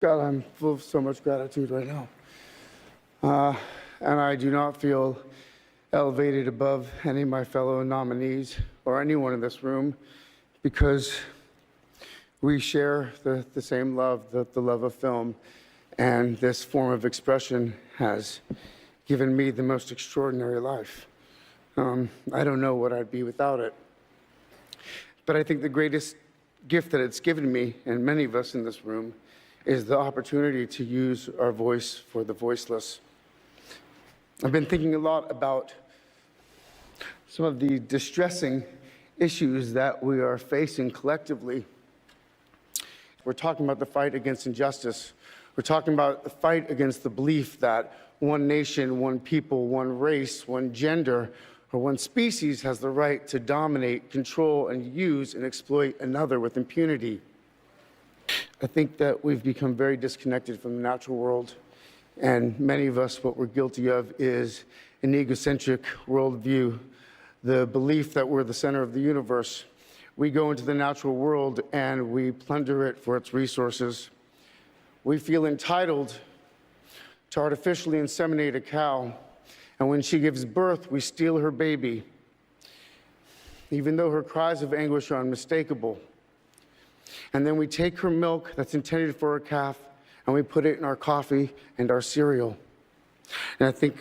God, I'm full of so much gratitude right now. And I do not feel elevated above any of my fellow nominees or anyone in this room because we share the same love, the love of film. And this form of expression has given me the most extraordinary life. I don't know what I'd be without it. But I think the greatest gift that it's given me, and many of us in this room, is the opportunity to use our voice for the voiceless. I've been thinking a lot about some of the distressing issues that we are facing collectively. We're talking about the fight against injustice. We're talking about the fight against the belief that one nation, one people, one race, one gender, or one species has the right to dominate, control, and use and exploit another with impunity. I think that we've become very disconnected from the natural world, and many of us, what we're guilty of is an egocentric worldview, the belief that we're the center of the universe. We go into the natural world and we plunder it for its resources. We feel entitled to artificially inseminate a cow, and when she gives birth, we steal her baby, even though her cries of anguish are unmistakable. And then we take her milk that's intended for a calf, and we put it in our coffee and our cereal. And I think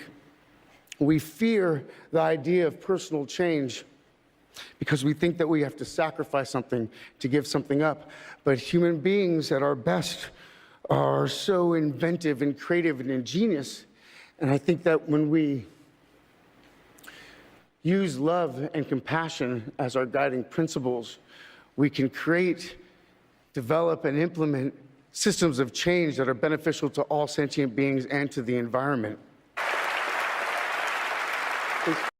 we fear the idea of personal change because we think that we have to sacrifice something to give something up. But human beings at our best are so inventive and creative and ingenious. And I think that when we use love and compassion as our guiding principles, we can create, develop, and implement systems of change that are beneficial to all sentient beings and to the environment.